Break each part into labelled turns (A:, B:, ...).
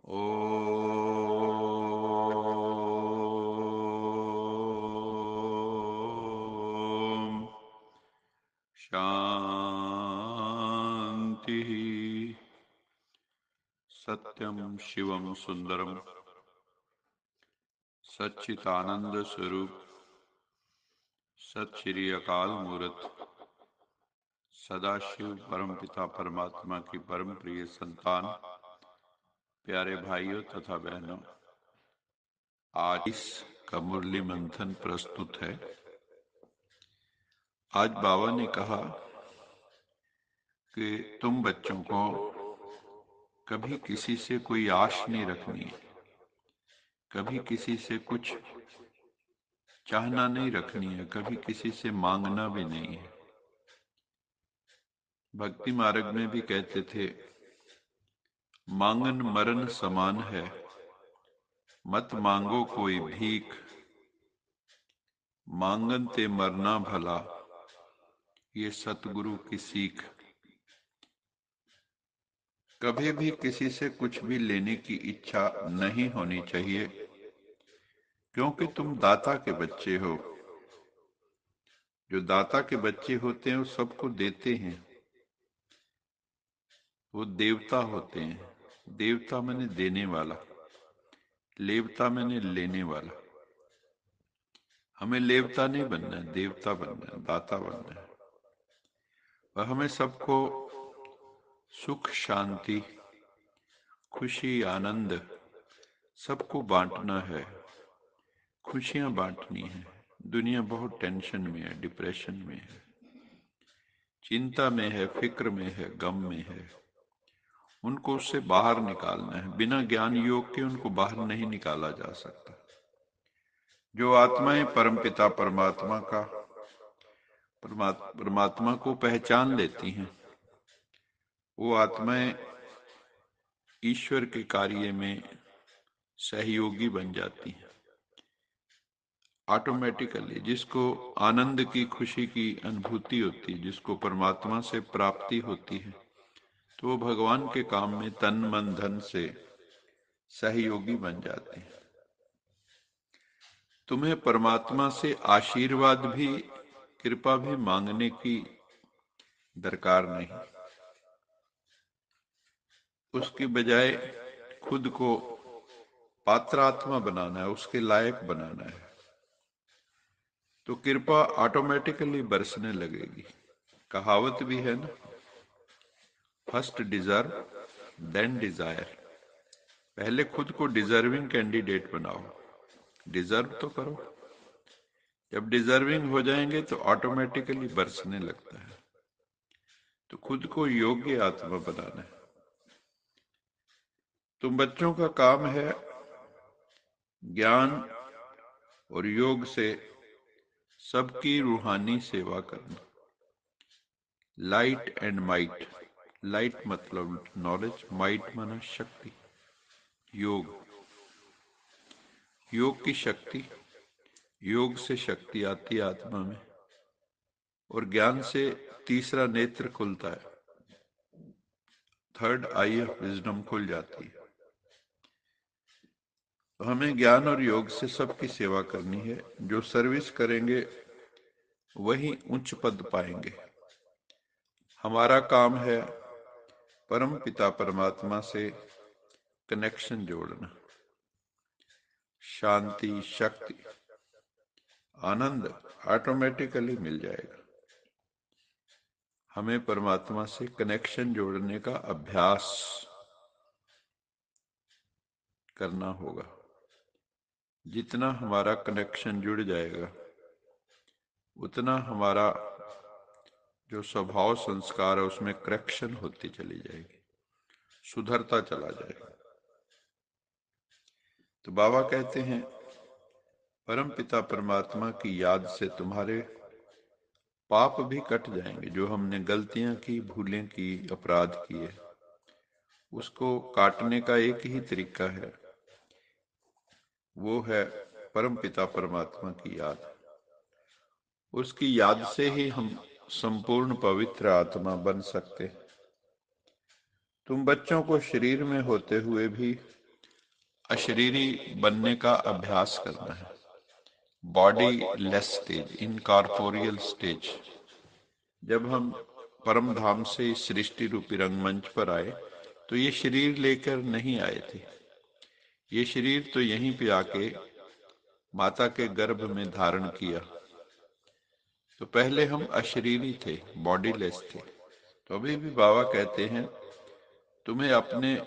A: ओम शांति। सत्यम शिवम सुंदरम सच्चिदानंद स्वरूप सत श्री अकाल मूर्त सदाशिव परमपिता परमात्मा की परम प्रिय संतान, प्यारे भाइयों तथा बहनों, आज का मुरली मंथन प्रस्तुत है। आज बाबा ने कहा कि तुम बच्चों को कभी किसी से कोई आश नहीं रखनी है, कभी किसी से कुछ चाहना नहीं रखनी है, कभी किसी से मांगना भी नहीं है। भक्ति मार्ग में भी कहते थे, मांगन मरण समान है, मत मांगो कोई भीख, मांगन ते मरना भला, ये सतगुरु की सीख। कभी भी किसी से कुछ भी लेने की इच्छा नहीं होनी चाहिए, क्योंकि तुम दाता के बच्चे हो। जो दाता के बच्चे होते हैं वो सबको देते हैं, वो देवता होते हैं। देवता मैंने देने वाला, लेवता मैंने लेने वाला। हमें लेवता नहीं बनना है, देवता बनना है, दाता बनना है। और हमें सबको सुख शांति खुशी आनंद सबको बांटना है, खुशियां बांटनी है। दुनिया बहुत टेंशन में है, डिप्रेशन में है, चिंता में है, फिक्र में है, गम में है। उनको उससे बाहर निकालना है। बिना ज्ञान योग के उनको बाहर नहीं निकाला जा सकता। जो आत्माएं परमपिता परमात्मा का परमात्मा को पहचान लेती हैं, वो आत्माएं ईश्वर के कार्य में सहयोगी बन जाती हैं ऑटोमेटिकली। जिसको आनंद की खुशी की अनुभूति होती है, जिसको परमात्मा से प्राप्ति होती है, तो वो भगवान के काम में तन मन धन से सहयोगी बन जाते हैं। तुम्हें परमात्मा से आशीर्वाद भी कृपा भी मांगने की दरकार नहीं। उसकी बजाय खुद को पात्रात्मा बनाना है, उसके लायक बनाना है, तो कृपा ऑटोमेटिकली बरसने लगेगी। कहावत भी है ना, फर्स्ट डिजर्व देन डिजायर। पहले खुद को डिजर्विंग कैंडिडेट बनाओ, डिजर्व तो करो। जब डिजर्विंग हो जाएंगे तो ऑटोमेटिकली बरसने लगता है। तो खुद को योग्य आत्मा बनाना है। तुम बच्चों का काम है ज्ञान और योग से सबकी रूहानी सेवा करना। लाइट एंड माइट, लाइट मतलब नॉलेज, माइट माना शक्ति। योग, योग की शक्ति, योग से शक्ति आती है आत्मा में, और ज्ञान से तीसरा नेत्र खुलता है, थर्ड आई ऑफ विजडम खुल जाती है। तो हमें ज्ञान और योग से सबकी सेवा करनी है। जो सर्विस करेंगे वही उच्च पद पाएंगे। हमारा काम है परम पिता परमात्मा से कनेक्शन जोड़ना। शांति शक्ति आनंद ऑटोमेटिकली मिल जाएगा। हमें परमात्मा से कनेक्शन जोड़ने का अभ्यास करना होगा। जितना हमारा कनेक्शन जुड़ जाएगा, उतना हमारा जो स्वभाव संस्कार है उसमें करेक्शन होती चली जाएगी, सुधरता चला जाएगा। तो बाबा कहते हैं, परम पिता परमात्मा की याद से तुम्हारे पाप भी कट जाएंगे। जो हमने गलतियां की, भूलें की, अपराध किए, उसको काटने का एक ही तरीका है, वो है परम पिता परमात्मा की याद। उसकी याद से ही हम संपूर्ण पवित्र आत्मा बन सकते। तुम बच्चों को शरीर में होते हुए भी अशरीरी बनने का अभ्यास करना है। Body less stage, incorporeal stage. जब हम परम धाम से इस सृष्टि रूपी रंगमंच पर आए तो ये शरीर लेकर नहीं आए थे। ये शरीर तो यहीं पे आके माता के गर्भ में धारण किया। तो पहले हम अशरीरी थे, बॉडीलेस थे। तो अभी भी बाबा कहते हैं तुम्हें अपने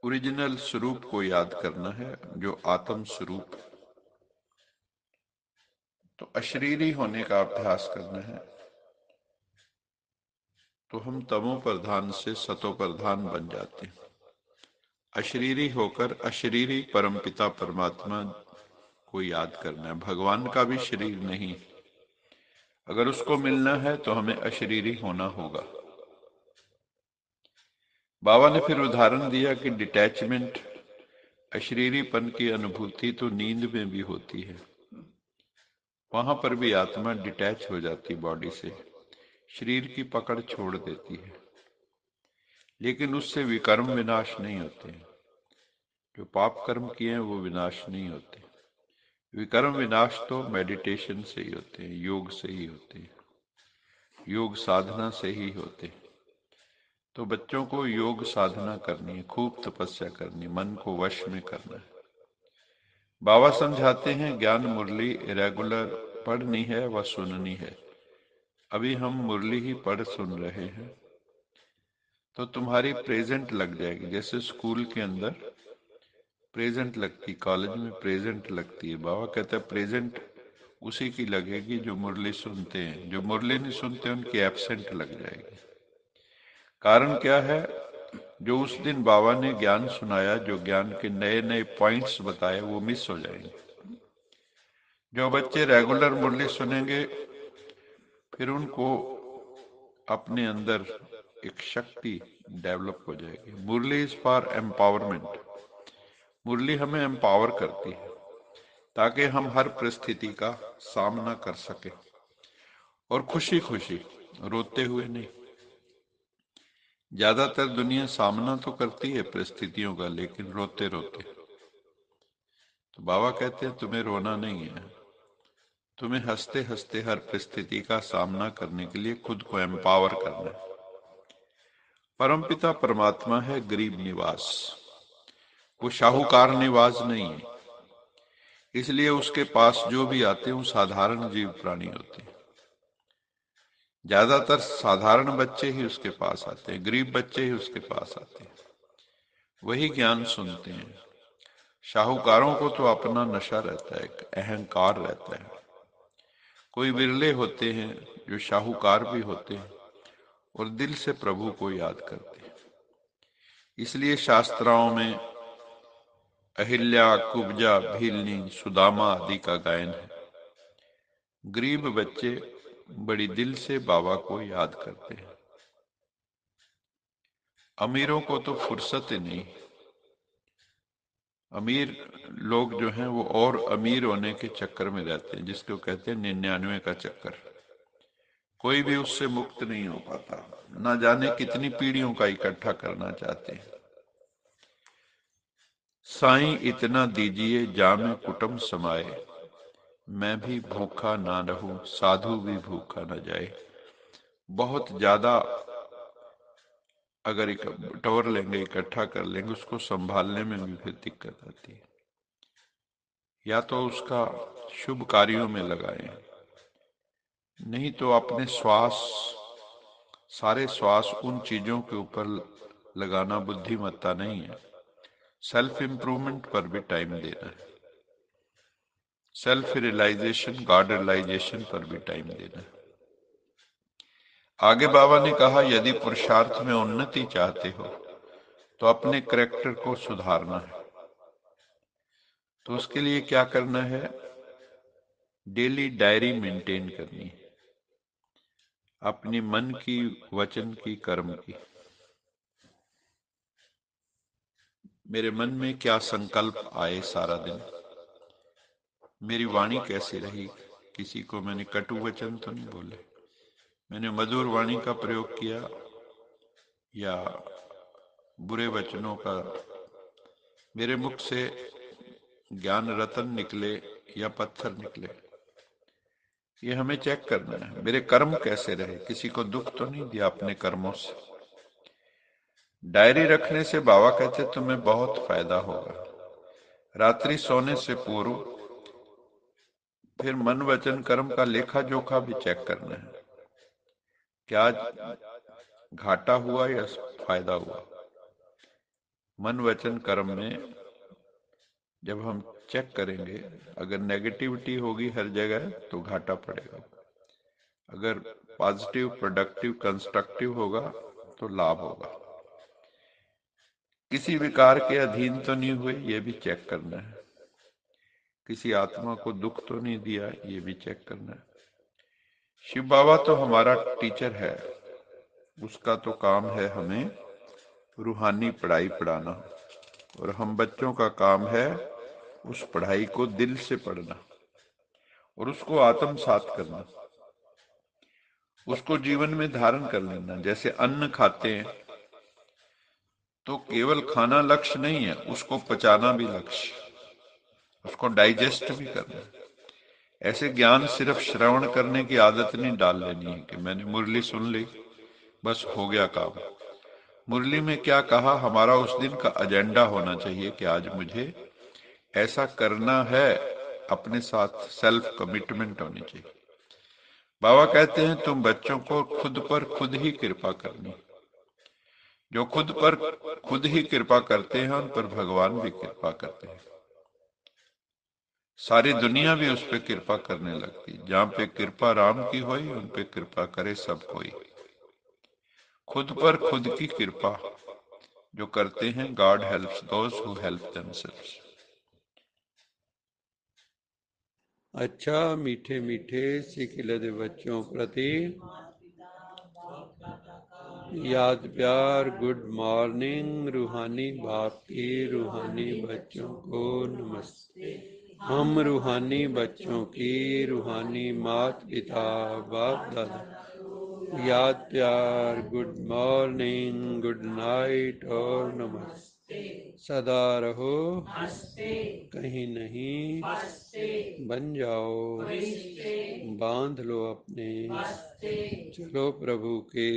A: ओरिजिनल स्वरूप को याद करना है, जो आत्म स्वरूप। तो अशरीरी होने का अभ्यास करना है, तो हम तमो प्रधान से सतो प्रधान बन जाते हैं। अशरीरी होकर अशरीरी परमपिता परमात्मा को याद करना है। भगवान का भी शरीर नहीं, अगर उसको मिलना है तो हमें अशरीरी होना होगा। बाबा ने फिर उदाहरण दिया कि डिटैचमेंट, अशरीरीपन की अनुभूति तो नींद में भी होती है। वहां पर भी आत्मा डिटैच हो जाती बॉडी से, शरीर की पकड़ छोड़ देती है, लेकिन उससे विकर्म विनाश नहीं होते। जो पाप कर्म किए हैं वो विनाश नहीं होते। विकर्म विनाश तो मेडिटेशन से ही होते हैं, योग से ही होते हैं, योग साधना से ही होते हैं। तो बच्चों को योग साधना करनी है, खूब तपस्या करनी, मन को वश में करना है। बाबा समझाते हैं ज्ञान मुरली रेगुलर पढ़नी है व सुननी है। अभी हम मुरली ही पढ़ सुन रहे हैं तो तुम्हारी प्रेजेंट लग जाएगी। जैसे स्कूल के अंदर प्रेजेंट लगती, कॉलेज में प्रेजेंट लगती है। बाबा कहता है प्रेजेंट उसी की लगेगी जो मुरली सुनते हैं। जो मुरली नहीं सुनते उनकी एब्सेंट लग जाएगी। कारण क्या है? जो उस दिन बाबा ने ज्ञान सुनाया, जो ज्ञान के नए नए पॉइंट्स बताए, वो मिस हो जाएंगे। जो बच्चे रेगुलर मुरली सुनेंगे फिर उनको अपने अंदर एक शक्ति डेवलप हो जाएगी। मुरली इज फॉर एम्पावरमेंट। मुरली हमें एम्पावर करती है ताकि हम हर परिस्थिति का सामना कर सके, और खुशी खुशी, रोते हुए नहीं। ज्यादातर दुनिया सामना तो करती है परिस्थितियों का, लेकिन रोते रोते। तो बाबा कहते हैं तुम्हें रोना नहीं है, तुम्हें हंसते हंसते हर परिस्थिति का सामना करने के लिए खुद को एम्पावर करना है। परमपिता परमात्मा है गरीब निवास, वो शाहूकार निवास नहीं है। इसलिए उसके पास जो भी आते हैं वो साधारण जीव प्राणी होते हैं। ज्यादातर साधारण बच्चे ही उसके पास आते हैं, गरीब बच्चे ही उसके पास आते हैं, वही ज्ञान सुनते हैं। शाहूकारों को तो अपना नशा रहता है, अहंकार रहता है। कोई विरले होते हैं जो शाहूकार भी होते हैं और दिल से प्रभु को याद करते हैं। इसलिए शास्त्राओं में अहिल्या, कुब्जा, भीलनी, सुदामा आदि का गायन है। गरीब बच्चे बड़ी दिल से बाबा को याद करते हैं। अमीरों को तो फुर्सत ही नहीं। अमीर लोग जो हैं वो और अमीर होने के चक्कर में रहते हैं, जिसको कहते हैं 99 का चक्कर। कोई भी उससे मुक्त नहीं हो पाता। ना जाने कितनी पीढ़ियों का इकट्ठा करना चाहते हैं। साईं इतना दीजिए जामे कुटुंब समाए, मैं भी भूखा ना रहूं, साधु भी भूखा न जाए। बहुत ज्यादा अगर बटोर लेंगे, इकट्ठा कर लेंगे, उसको संभालने में भी फिर दिक्कत आती है। या तो उसका शुभ कार्यों में लगाएं, नहीं तो अपने श्वास, सारे श्वास उन चीजों के ऊपर लगाना बुद्धिमत्ता नहीं है। सेल्फ इंप्रूवमेंट पर भी टाइम देना है। सेल्फ रियलाइजेशन, गॉड रियलाइजेशन पर भी टाइम देना है। आगे बाबा ने कहा यदि पुरुषार्थ में उन्नति चाहते हो तो अपने करैक्टर को सुधारना है। तो उसके लिए क्या करना है? डेली डायरी मेंटेन करनी है, अपने मन की, वचन की, कर्म की। मेरे मन में क्या संकल्प आए सारा दिन, मेरी वाणी कैसी रही, किसी को मैंने कटु वचन तो नहीं बोले, मैंने मधुर वाणी का प्रयोग किया या बुरे वचनों का मेरे मुख से ज्ञान रतन निकले या पत्थर निकले, ये हमें चेक करना है। मेरे कर्म कैसे रहे, किसी को दुख तो नहीं दिया अपने कर्मों से। डायरी रखने से बाबा कहते तुम्हें बहुत फायदा होगा। रात्रि सोने से पूर्व फिर मन वचन कर्म का लेखा जोखा भी चेक करना है, क्या घाटा हुआ या फायदा हुआ। मन वचन कर्म में जब हम चेक करेंगे, अगर नेगेटिविटी होगी हर जगह तो घाटा पड़ेगा, अगर पॉजिटिव प्रोडक्टिव कंस्ट्रक्टिव होगा तो लाभ होगा। किसी विकार के अधीन तो नहीं हुए, ये भी चेक करना है। किसी आत्मा को दुख तो नहीं दिया, ये भी चेक करना है। शिव बाबा तो हमारा टीचर है, उसका तो काम है हमें रूहानी पढ़ाई पढ़ाना, और हम बच्चों का काम है उस पढ़ाई को दिल से पढ़ना और उसको आत्मसात करना, उसको जीवन में धारण कर लेना। जैसे अन्न खाते हैं तो केवल खाना लक्ष्य नहीं है, उसको पचाना भी लक्ष्य, उसको डाइजेस्ट भी करना। ऐसे ज्ञान सिर्फ श्रवण करने की आदत नहीं डाल लेनी है कि मैंने मुरली सुन ली बस हो गया काम। मुरली में क्या कहा, हमारा उस दिन का एजेंडा होना चाहिए कि आज मुझे ऐसा करना है, अपने साथ सेल्फ कमिटमेंट होनी चाहिए। बाबा कहते हैं तुम बच्चों को खुद पर खुद ही कृपा करनी। जो खुद पर खुद ही कृपा करते हैं उन पर भगवान भी कृपा करते हैं, सारी दुनिया भी उस पर कृपा करने लगती। जहां पे कृपा राम की होई उन पे कृपा करे सब कोई। खुद पर खुद की कृपा जो करते हैं, God helps those who help themselves. अच्छा मीठे मीठे सिखिलद बच्चों प्रति याद प्यार, गुड मॉर्निंग। रूहानी बाप की रूहानी बच्चों को नमस्ते। हम रूहानी बच्चों की रूहानी मात पिता बाप दादा याद प्यार, गुड मॉर्निंग, गुड नाइट और नमस्ते। सदा रहो कहीं नहीं बन जाओ, बांध लो अपने, चलो प्रभु के